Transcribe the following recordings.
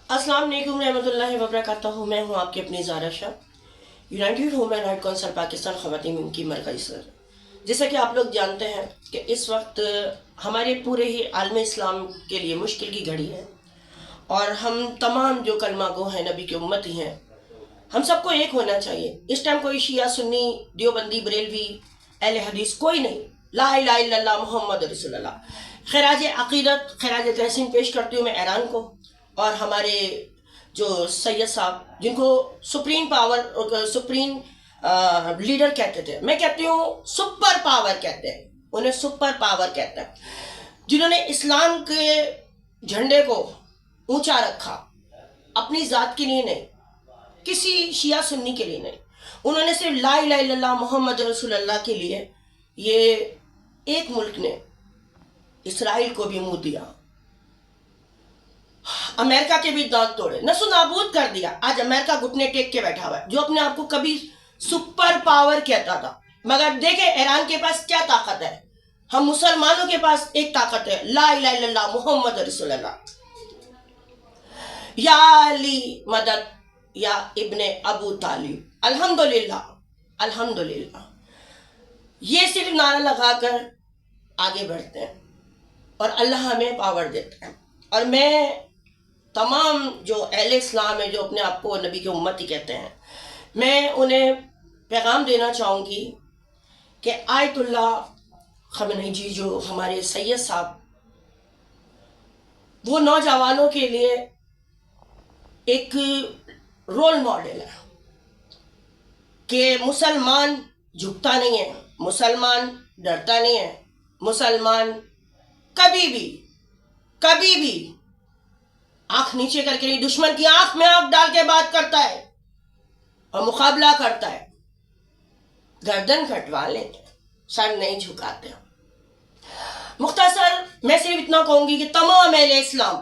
अस्सलाम वालेकुम रहमतुल्लाहि व बरकातहू। मैं हूँ आपकी अपनी Zara Shah, united women right council Pakistan ख़वातीन की मरकज़ी सदर। जैसा कि आप लोग जानते हैं कि इस वक्त हमारे पूरे ही आलम इस्लाम के लिए मुश्किल की घड़ी है और हम तमाम जो कलमा गो हैं, नबी की उम्मती हैं, हम सबको एक होना चाहिए। इस टाइम कोई शिया, सुन्नी, देवबंदी, बरेलवी, अहले हदीस कोई नहीं। ला इलाहा इल्लल्लाह मुहम्मद रसूलुल्लाह। खराज अक़ीदत, खराज तहसीन पेश करती हूँ मैं ईरान को और हमारे जो सैयद साहब, जिनको सुप्रीम पावर, सुप्रीम लीडर कहते थे, मैं कहती हूँ सुपर पावर कहते हैं, उन्हें सुपर पावर कहते हैं, जिन्होंने इस्लाम के झंडे को ऊंचा रखा, अपनी ज़ात के लिए नहीं, किसी शिया सुन्नी के लिए नहीं, उन्होंने सिर्फ ला इलाहा इल्लल्लाह मुहम्मद रसूलुल्लाह के लिए ये एक मुल्क ने इसराइल को भी मुंह दिया, अमेरिका के भी दांत तोड़े, नसो नाबूद कर दिया। आज अमेरिका घुटने टेक के बैठा हुआ है, जो अपने आप को कभी सुपर पावर कहता था। मगर देखे ईरान के पास क्या ताकत है। हम मुसलमानों के पास एक ताकत है, ला इलाहा इल्लल्लाह मुहम्मद रसूलुल्लाह। या अली मदद या इब्ने अबू तालिब, अल्हम्दुलिल्लाह अल्हम्दुलिल्लाह। ये सिर्फ नारा लगाकर आगे बढ़ते हैं और अल्लाह हमें पावर देता है। और मैं तमाम जो अहले इस्लाम है, जो अपने आप को नबी की उम्मती कहते हैं, मैं उन्हें पैगाम देना चाहूँगी कि आयतुल्लाह खamenei जी, जो हमारे सैयद साहब, वो नौजवानों के लिए एक रोल मॉडल है कि मुसलमान झुकता नहीं है, मुसलमान डरता नहीं है, मुसलमान कभी भी आंख नीचे करके नहीं, दुश्मन की आंख में आंख डाल के बात करता है और मुकाबला करता है। गर्दन कटवा लेते, सर नहीं झुकाते। मुख्तसर मैं सिर्फ इतना कहूंगी कि तमाम अहले इस्लाम,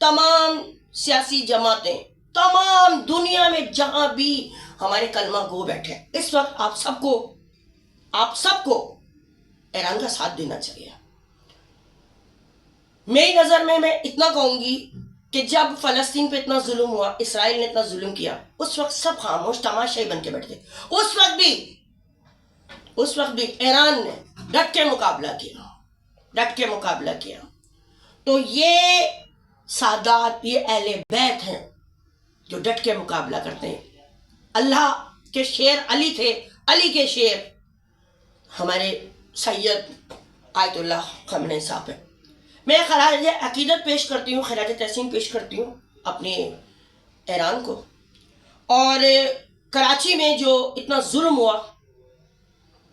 तमाम सियासी जमातें, तमाम दुनिया में जहां भी हमारे कलमा गो बैठे, इस वक्त आप सबको ईरान का साथ देना चाहिए। मेरी नज़र में मैं इतना कहूंगी कि जब फ़लस्तीन पे इतना जुल्म हुआ, इसराइल ने इतना जुल्म किया, उस वक्त सब खामोश तमाशाई बन के बैठे। उस वक्त भी ईरान ने डट के मुकाबला किया। तो ये सादात, ये अहले बैत हैं जो डट के मुकाबला करते हैं। अल्लाह के शेर अली थे, अली के शेर हमारे सैयद आयतुल्लाह खamenei साहब है। मैं खराज अकीदत पेश करती हूँ, खराज तहसीन पेश करती हूँ अपने ईरान को। और कराची में जो इतना जुल्म हुआ,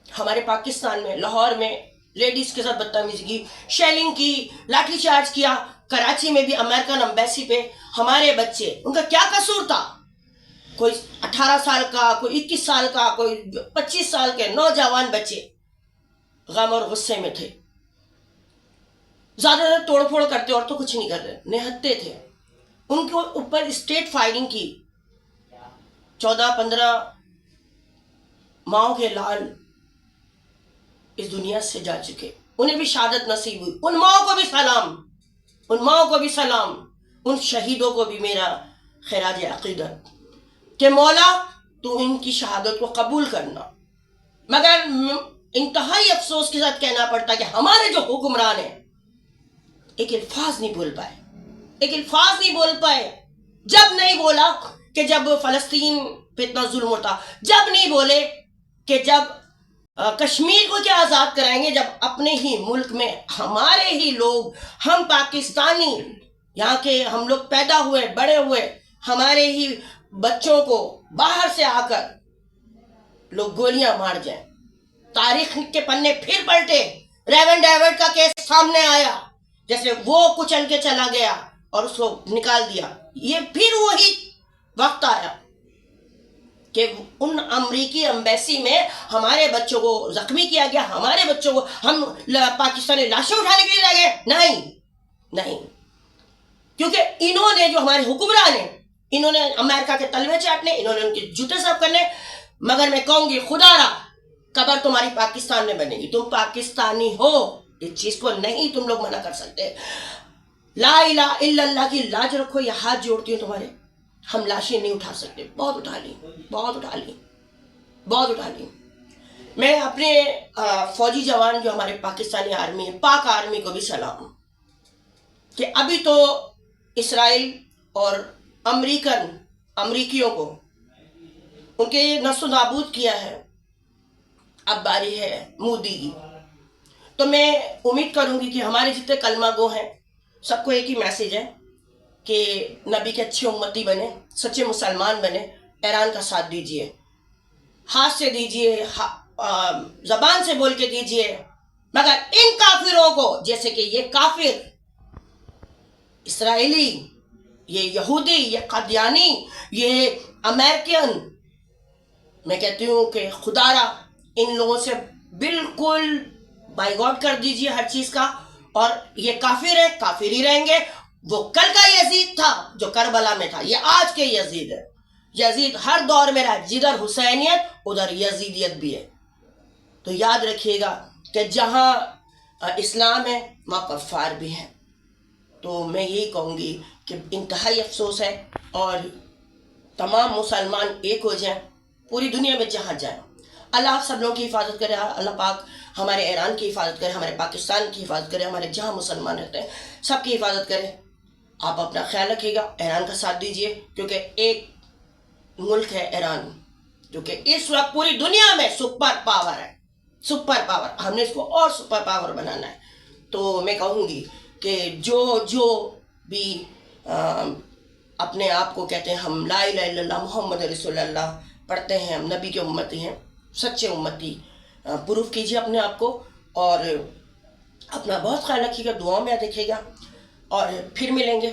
हमारे पाकिस्तान में, लाहौर में लेडीज़ के साथ बदतमीजी की, शेलिंग की, लाठी चार्ज किया, कराची में भी अमेरिकन एम्बेसी पे हमारे बच्चे, उनका क्या कसूर था? कोई 18 साल का, कोई 21 साल का, कोई 25 साल के नौजवान बच्चे गम और गुस्से में थे, ज़्यादा तोड़फोड़ करते और तो कुछ नहीं कर रहे, निहत्ते थे। उनके ऊपर स्टेट फायरिंग की, 14-15 माओ के लाल इस दुनिया से जा चुके, उन्हें भी शहादत नसीब हुई। उन माओ को भी सलाम, उन शहीदों को भी मेरा खराज अकीदत कि मौला तू इनकी शहादत को कबूल करना। मगर इंतहाई अफसोस के साथ कहना पड़ता कि हमारे जो हुक्मरान हैं एक अल्फाज नहीं बोल पाए। जब नहीं बोला कि जब फ़लस्तीन पे इतना जुल्म होता, जब नहीं बोले कि जब कश्मीर को क्या आज़ाद कराएंगे, जब अपने ही मुल्क में हमारे ही लोग, हम पाकिस्तानी, यहाँ के हम लोग पैदा हुए बड़े हुए, हमारे ही बच्चों को बाहर से आकर लोग गोलियां मार जाएं। तारीख के पन्ने फिर पलटे, रेवन डेविड का केस सामने आया, जैसे वो कुचल के चला गया और उसको निकाल दिया। ये फिर वही वक्त आया कि उन अमरीकी एम्बेसी में हमारे बच्चों को जख्मी किया गया, हमारे बच्चों को हम पाकिस्तानी लाशें उठाने के लिए लगे। नहीं, क्योंकि इन्होंने, जो हमारे हुक्मरान हैं, इन्होंने अमेरिका के तलवे चाटने, इन्होंने उनके जूते साफ करने। मगर मैं कहूँगी खुदारा कबर तुम्हारी पाकिस्तान में बनेगी, तुम पाकिस्तानी हो, इस चीज़ को नहीं तुम लोग मना कर सकते। لا الہ الا اللہ کی لاج رکھو. یہ ہاتھ جوڑتی ہوں تمہارے, ہم لاشیں نہیں اٹھا سکتے, بہت اٹھا لی, بہت اٹھا لی, بہت اٹھا لی. میں اپنے فوجی جوان جو ہمارے پاکستانی آرمی ہے, پاک آرمی کو بھی سلام, کہ ابھی تو اسرائیل اور امریکیوں کو ان کے نسل و نابود کیا ہے, اب باری ہے مودی کی. تو میں امید کروں گی کہ ہمارے جتنے کلمہ گو ہیں سب کو ایک ہی میسیج ہے کہ نبی کے اچھے امتی بنے, سچے مسلمان بنے, ایران کا ساتھ دیجئے, ہاتھ سے دیجئے, زبان سے بول کے دیجئے, مگر ان کافروں کو, جیسے کہ یہ کافر اسرائیلی, یہ یہودی, یہ قادیانی, یہ امریکن, میں کہتی ہوں کہ خدا را ان لوگوں سے بالکل بائی گاڈ کر دیجئے ہر چیز کا. اور یہ کافر ہے, کافر ہی رہیں گے. وہ کل کا یزید تھا جو کربلا میں تھا, یہ آج کے یزید ہے. یزید ہر دور میں رہا, جدھر حسینیت ادھر یزیدیت بھی ہے. تو یاد رکھیے گا کہ جہاں اسلام ہے وہاں کفار بھی ہیں. تو میں یہی کہوں گی کہ انتہائی افسوس ہے, اور تمام مسلمان ایک ہو جائیں پوری دنیا میں جہاں جائیں. اللہ سب لوگوں کی حفاظت کرے, اللہ پاک ہمارے ایران کی حفاظت کرے, ہمارے پاکستان کی حفاظت کرے, ہمارے جہاں مسلمان رہتے ہیں سب کی حفاظت کرے. آپ اپنا خیال رکھیے گا, ایران کا ساتھ دیجئے, کیونکہ ایک ملک ہے ایران جو کہ اس وقت پوری دنیا میں سپر پاور ہے, سپر پاور. ہم نے اس کو اور سپر پاور بنانا ہے. تو میں کہوں گی کہ جو بھی اپنے آپ کو کہتے ہیں ہم لا الہ الا اللہ محمد رسول اللہ پڑھتے ہیں, ہم نبی کے امتی ہیں, سچے امتی, پروف کیجئے اپنے آپ کو, اور اپنا بہت خیال رکھیے گا, دعاؤں میں دیکھیے گا, اور پھر ملیں گے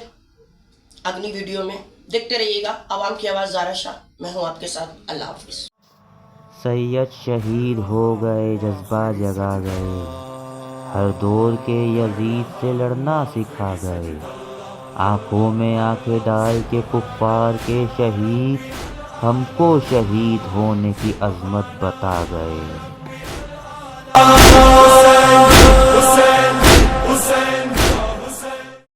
اگلی ویڈیو میں. دیکھتے رہیے گا عوام کی آواز زارا شاہ, میں ہوں آپ کے ساتھ. اللہ حافظ. سید شہید ہو گئے, جذبہ جگا گئے, ہر دور کے یزید سے لڑنا سکھا گئے. آنکھوں میں آنکھیں ڈال کے کفار کے شہید ہم کو شہید ہونے کی عظمت بتا گئے.